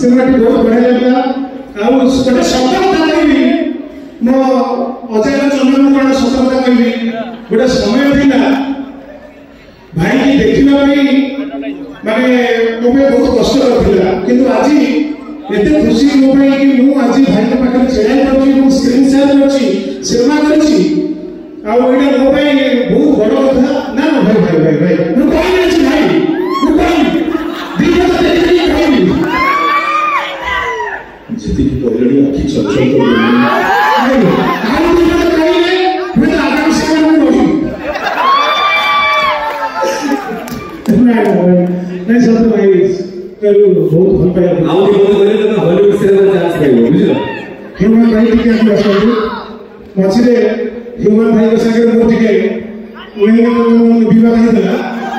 cinema बहुत बढ़िया लगा और गोटे सत कथा कहबी मो अजय चंद्रन को सत कथा कहबी गोटे समय था भाई की देखा माने मोबे बहुत कष्ट करथिला किंतु आज एते खुशी मो भाई कि मु आज भाई के पाखरे छेड़ा करछि मु स्क्रीन शेयर करछि सिनेमा करछि आ एटा मो भाई बहुत बड़ कथा ना भाई भाई भाई भाई मु कहै छी भाई मु कहै दिनो तो देखि कहै जति की कहलनी आखि चलचल कर भाई हम दिनो तो कहले मैं आगामी समय में रही नहीं सर भाई करू बहुत भल पाया आउ बहुत करे तो हॉलीवुड सिनेमा चांस पाइबो बुझलो ह्यूमन भाई टिके हम आसु मछरे ह्यूमन भाई के संगे मो टिके विवाह हेतला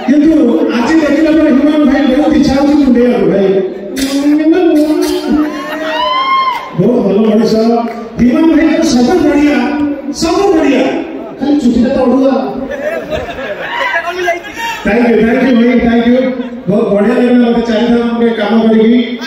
किंतु आज देखला पर ह्यूमन भाई बहुत इच्छा होची मुंडे भाई बहुत भलो मनीष ह्यूमन भाई का सब बढ़िया खाली चुटिटा तो उड़ुआ थैंक यू भाई थैंक यू बहुत बढ़िया लगा मत चाहिए काम करी